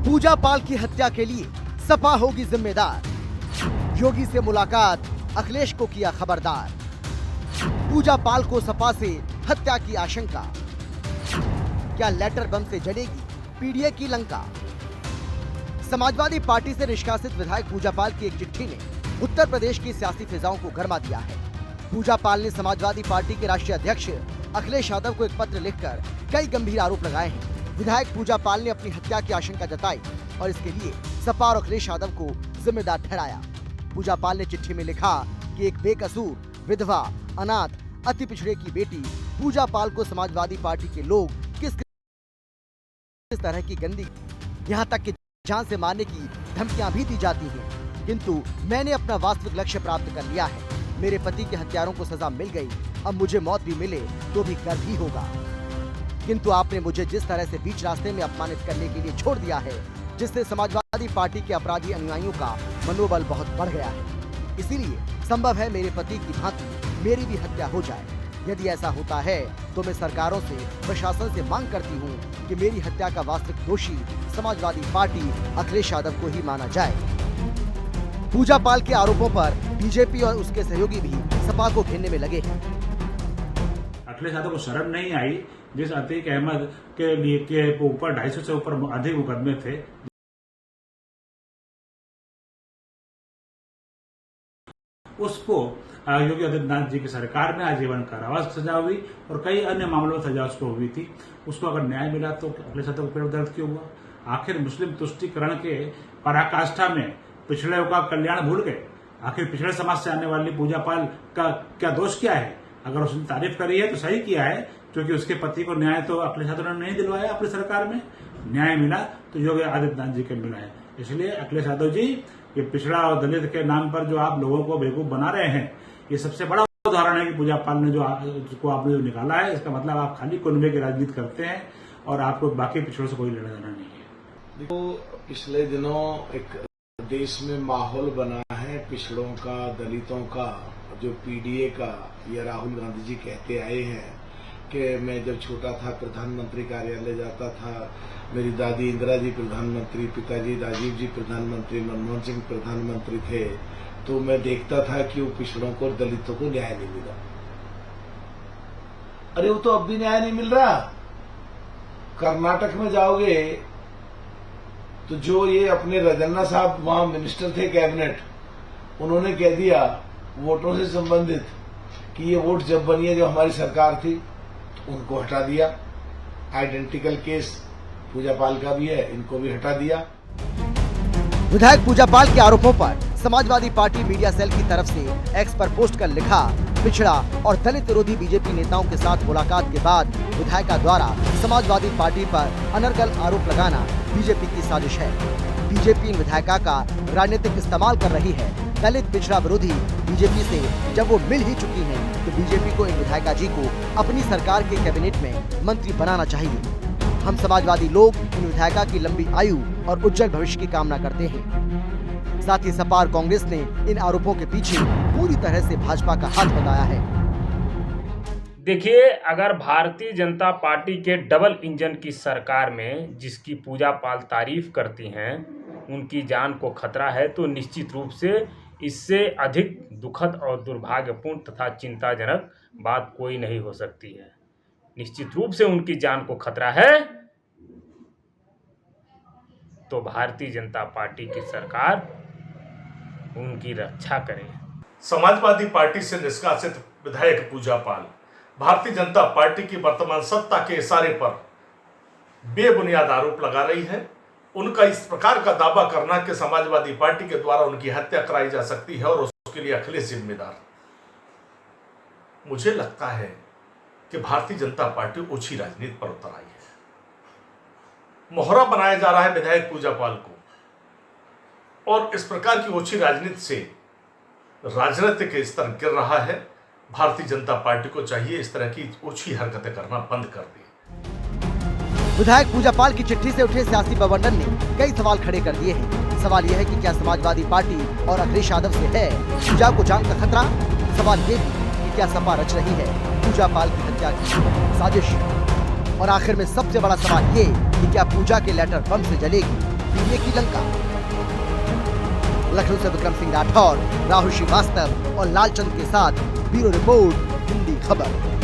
पूजा पाल की हत्या के लिए सपा होगी जिम्मेदार। योगी से मुलाकात, अखिलेश को किया खबरदार। पूजा पाल को सपा से हत्या की आशंका। क्या लेटर बम से जलेगी पीडीए की लंका? समाजवादी पार्टी से निष्कासित विधायक पूजा पाल की एक चिट्ठी ने उत्तर प्रदेश की सियासी फिजाओं को गरमा दिया है। पूजा पाल ने समाजवादी पार्टी के राष्ट्रीय अध्यक्ष अखिलेश यादव को एक पत्र लिखकर कई गंभीर आरोप लगाए हैं। विधायक पूजा पाल ने अपनी हत्या की आशंका जताई और इसके लिए सपा और अखिलेश यादव को जिम्मेदार ठहराया। पूजा पाल ने चिट्ठी में लिखा कि एक बेकसूर विधवा, अनाथ, अति पिछड़े की बेटी पूजा पाल को समाजवादी पार्टी के लोग किस तरह की गंदी, यहाँ तक कि जान से मारने की धमकियां भी दी जाती हैं, किंतु मैंने अपना वास्तविक लक्ष्य प्राप्त कर लिया है। मेरे पति के हत्यारों को सजा मिल गई, अब मुझे मौत भी मिले तो भी गर्व ही होगा। किंतु आपने मुझे जिस तरह से बीच रास्ते में अपमानित करने के लिए छोड़ दिया है, जिससे समाजवादी पार्टी के अपराधी अनुयायियों का मनोबल बहुत बढ़ गया है। इसीलिए संभव है मेरे पति की भांति मेरी भी हत्या हो जाए। यदि ऐसा होता है तो मैं सरकारों से, प्रशासन से मांग करती हूँ कि मेरी हत्या का वास्तविक दोषी समाजवादी पार्टी अखिलेश यादव को ही माना जाए। पूजा पाल के आरोपों पर बीजेपी और उसके सहयोगी भी सपा को घेरने में लगे हैं। अखिलेश यादव को शर्म नहीं आई जिस अतीक अहमद के लिए के ऊपर 250 से ऊपर अधिक मुकदमे थे, उसको योगी आदित्यनाथ जी की सरकार में आजीवन कारावास सजा हुई और कई अन्य मामलों में सजा उसको हुई थी। उसको अगर न्याय मिला तो अखिलेश यादव को पेट दर्द क्यों हुआ? आखिर मुस्लिम तुष्टीकरण के पराकाष्ठा में पिछड़े का कल्याण भूल गए। आखिर पिछड़े समाज से आने वाली पूजा पाल का क्या दोष क्या है? अगर उसने तारीफ करी है तो सही किया है, क्योंकि उसके पति को न्याय तो अखिलेश यादव ने नहीं दिलवाया। अपनी सरकार में न्याय मिला तो योगी आदित्यनाथ जी को मिला है। इसलिए अखिलेश यादव जी, ये पिछड़ा और दलित के नाम पर जो आप लोगों को बेवकूफ बना रहे हैं, ये सबसे बड़ा उदाहरण है कि पूजा पाल ने जो आपने जो निकाला है, इसका मतलब आप खाली कुनबे की राजनीति करते हैं और आपको बाकी पिछड़ों से कोई लेना देना नहीं है। देखो, पिछले दिनों एक देश में माहौल बना है पिछड़ों का, दलितों का, जो पीडीए का। ये राहुल गांधी जी कहते आए हैं कि मैं जब छोटा था प्रधानमंत्री कार्यालय जाता था, मेरी दादी इंदिरा जी प्रधानमंत्री, पिताजी राजीव जी प्रधानमंत्री, मनमोहन सिंह प्रधानमंत्री थे, तो मैं देखता था कि वो पिछड़ों को और दलितों को न्याय नहीं मिला। अरे वो तो अब भी न्याय नहीं मिल रहा। कर्नाटक में जाओगे तो जो ये अपने रजन्ना साहब वहां मिनिस्टर थे कैबिनेट, उन्होंने कह दिया वोटों से संबंधित कि ये वोट जब बनी है, जो हमारी सरकार थी, तो उनको हटा दिया। आइडेंटिकल केस पूजा पाल का भी है, इनको भी हटा दिया। विधायक पूजा पाल के आरोपों पर समाजवादी पार्टी मीडिया सेल की तरफ से एक्स पर पोस्ट कर लिखा, पिछड़ा और दलित विरोधी बीजेपी नेताओं के साथ मुलाकात के बाद विधायिका द्वारा समाजवादी पार्टी पर अनर्गल आरोप लगाना बीजेपी की साजिश है। बीजेपी इन विधायिका का राजनीतिक इस्तेमाल कर रही है। दलित पिछड़ा विरोधी बीजेपी से जब वो मिल ही चुकी हैं, तो बीजेपी को इन विधायिका जी को अपनी सरकार के कैबिनेट में मंत्री बनाना चाहिए। हम समाजवादी लोग इन विधायिका की लंबी आयु और उज्जवल भविष्य की कामना करते हैं। साथ ही सपा और कांग्रेस ने इन आरोपों के पीछे पूरी तरह से भाजपा का हाथ बताया है। देखिए, अगर भारतीय जनता पार्टी के डबल इंजन की सरकार में जिसकी पूजा पाल तारीफ करती हैं, उनकी जान को खतरा है, तो निश्चित रूप से इससे अधिक दुखद और दुर्भाग्यपूर्ण तथा चिंताजनक बात कोई नहीं हो सकती है। निश्चित रूप से उनकी जान को खतरा है, तो भारतीय जनता पार्टी की सरकार उनकी रक्षा करे। समाजवादी पार्टी से निष्कासित विधायक पूजा पाल भारतीय जनता पार्टी की वर्तमान सत्ता के इशारे पर बेबुनियाद आरोप लगा रही है। उनका इस प्रकार का दावा करना कि समाजवादी पार्टी के द्वारा उनकी हत्या कराई जा सकती है और उसके लिए अखिलेश जिम्मेदार, मुझे लगता है कि भारतीय जनता पार्टी ओछी राजनीति पर उतर आई है। मोहरा बनाया जा रहा है विधायक पूजा पाल को, और इस प्रकार की ओछी राजनीति से राजनीतिक स्तर गिर रहा है। भारतीय जनता पार्टी को चाहिए इस तरह की ओछी हरकतें करना बंद कर दे। विधायक पूजा पाल की चिट्ठी से उठे सियासी बवंडर ने कई सवाल खड़े कर दिए हैं। सवाल यह है कि क्या समाजवादी पार्टी और अखिलेश यादव से है पूजा को जान का खतरा? सवाल ये भी कि क्या सपा रच रही है पूजा पाल की हत्या की साजिश? और आखिर में सबसे बड़ा सवाल ये कि क्या पूजा के लेटर बम से जलेगी पीने की लंका। लखनऊ से विक्रम सिंह राठौर, राहुल श्रीवास्तव और लालचंद के साथ ब्यूरो रिपोर्ट, हिंदी खबर।